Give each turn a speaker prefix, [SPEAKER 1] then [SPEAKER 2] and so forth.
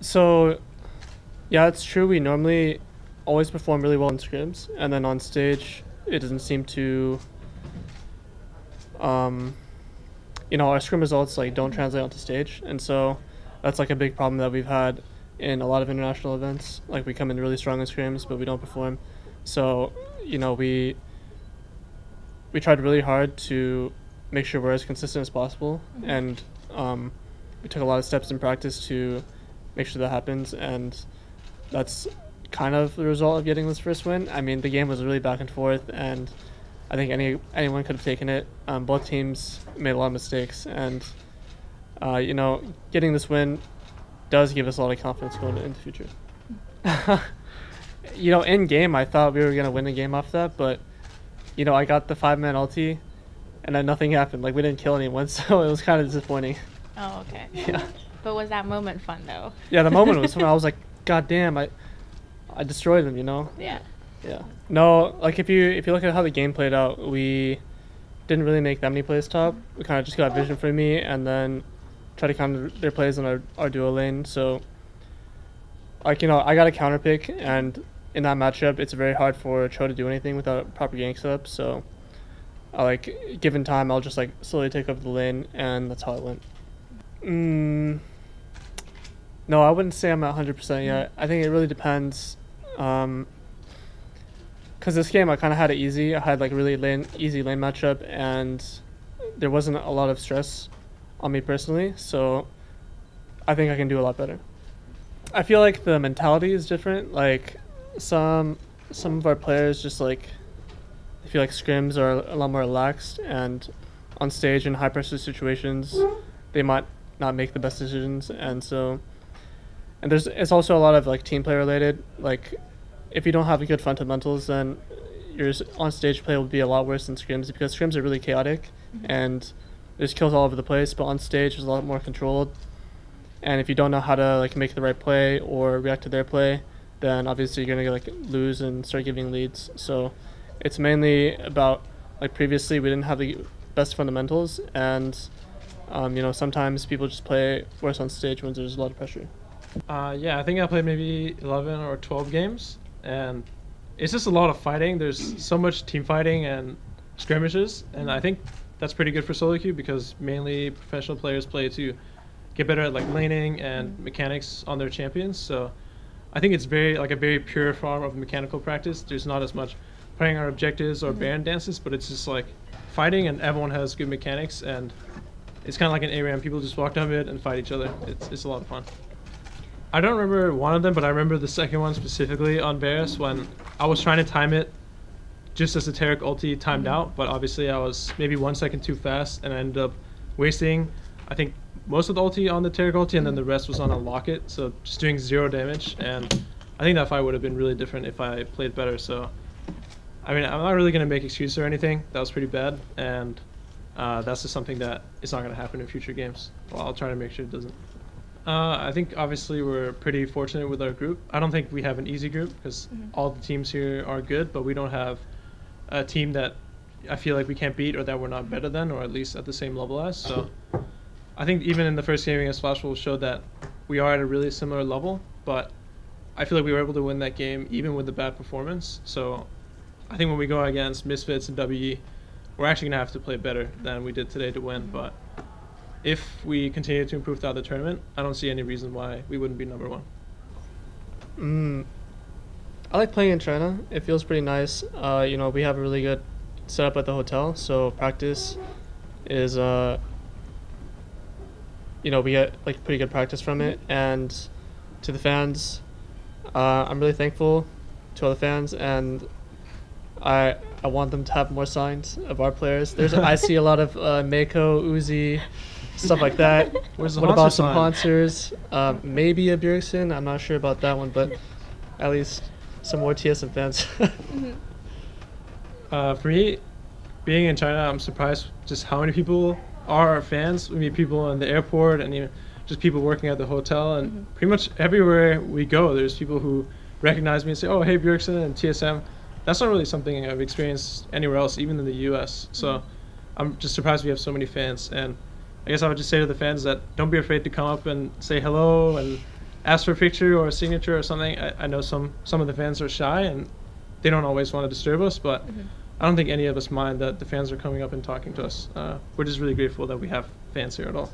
[SPEAKER 1] So, yeah, it's true. We normally always perform really well in scrims, and then on stage, it doesn't seem to, our scrim results like don't translate onto stage, and so that's like a big problem that we've had in a lot of international events. Like we come in really strong in scrims, but we don't perform. So, we tried really hard to make sure we're as consistent as possible, and we took a lot of steps in practice to make sure that happens, and that's kind of the result of getting this first win. I mean, the game was really back and forth, and I think anyone could have taken it. Both teams made a lot of mistakes, and getting this win does give us a lot of confidence going into the future. In game, I thought we were gonna win the game off that, but I got the 5-man ulti, and then nothing happened. Like we didn't kill anyone, so it was kind of disappointing.
[SPEAKER 2] Oh, okay.
[SPEAKER 1] Yeah.
[SPEAKER 2] But was that moment fun though?
[SPEAKER 1] Yeah, the moment was fun. I was like, God damn, I destroyed them,
[SPEAKER 2] Yeah.
[SPEAKER 1] Yeah. No, like if you look at how the game played out, we didn't really make that many plays top. We kind of just got vision for me and then tried to counter their plays in our duo lane. So, I got a counter pick, and in that matchup, it's very hard for Cho to do anything without proper gank setup. So, given time, I'll just slowly take over the lane, and that's how it went. No, I wouldn't say I'm at 100% yet. I think it really depends. Because this game I kind of had it easy. I had really easy lane matchup, and there wasn't a lot of stress on me personally. So I think I can do a lot better. I feel like the mentality is different. Like some of our players just I feel like scrims are a lot more relaxed, and on stage in high pressure situations, they might not make the best decisions, and it's also a lot of team play related. If you don't have good fundamentals, then your on stage play will be a lot worse than scrims, because scrims are really chaotic and there's kills all over the place, but on stage it's a lot more controlled. And if you don't know how to make the right play or react to their play, then obviously you're gonna lose and start giving leads. So it's mainly about previously we didn't have the best fundamentals, and sometimes people just play worse on stage when there's a lot of pressure.
[SPEAKER 3] Yeah, I think I played maybe 11 or 12 games, and it's just a lot of fighting. There's so much team fighting and skirmishes, and I think that's pretty good for solo queue, because mainly professional players play to get better at laning and mechanics on their champions. So I think it's very a very pure form of mechanical practice. There's not as much playing our objectives or Baron dances, but it's just fighting, and everyone has good mechanics, and it's kind of like an ARAM. People just walk down mid and fight each other. It's a lot of fun. I don't remember one of them, but I remember the second one specifically on Varus, when I was trying to time it just as the Taric ulti timed out, but obviously I was maybe 1 second too fast, and I ended up wasting, I think, most of the ulti on the Taric ulti, and then the rest was on a locket, so just doing 0 damage. And I think that fight would have been really different if I played better. So I mean, I'm not really going to make excuses or anything. That was pretty bad, and that's just something that is not going to happen in future games. Well, I'll try to make sure it doesn't. I think obviously we're pretty fortunate with our group. I don't think we have an easy group, because all the teams here are good, but we don't have a team that I feel like we can't beat, or that we're not better than, or at least at the same level as. So I think even in the first game against Flashpool showed that we are at a really similar level, but I feel like we were able to win that game even with the bad performance. So I think when we go against Misfits and WE, we're actually going to have to play better than we did today to win. But if we continue to improve throughout the tournament, I don't see any reason why we wouldn't be number 1.
[SPEAKER 1] I like playing in China. It feels pretty nice. We have a really good setup at the hotel, so practice is we get pretty good practice from it. And to the fans, I'm really thankful to all the fans, and I want them to have more signs of our players. I see a lot of Mako, Uzi, stuff like that.
[SPEAKER 3] Where's the
[SPEAKER 1] what about some
[SPEAKER 3] Hauntzers?
[SPEAKER 1] Maybe a Bjergesen. I'm not sure about that one, but at least some more TSM fans.
[SPEAKER 3] For me, being in China, I'm surprised just how many people are our fans. We meet people in the airport, and even just people working at the hotel, and pretty much everywhere we go, there's people who recognize me and say, "Oh, hey, Bjergesen and TSM." That's not really something I've experienced anywhere else, even in the US. So I'm just surprised we have so many fans. And I guess I would just say to the fans that don't be afraid to come up and say hello and ask for a picture or a signature or something. I know some of the fans are shy and they don't always want to disturb us, but I don't think any of us mind that the fans are coming up and talking to us. We're just really grateful that we have fans here at all.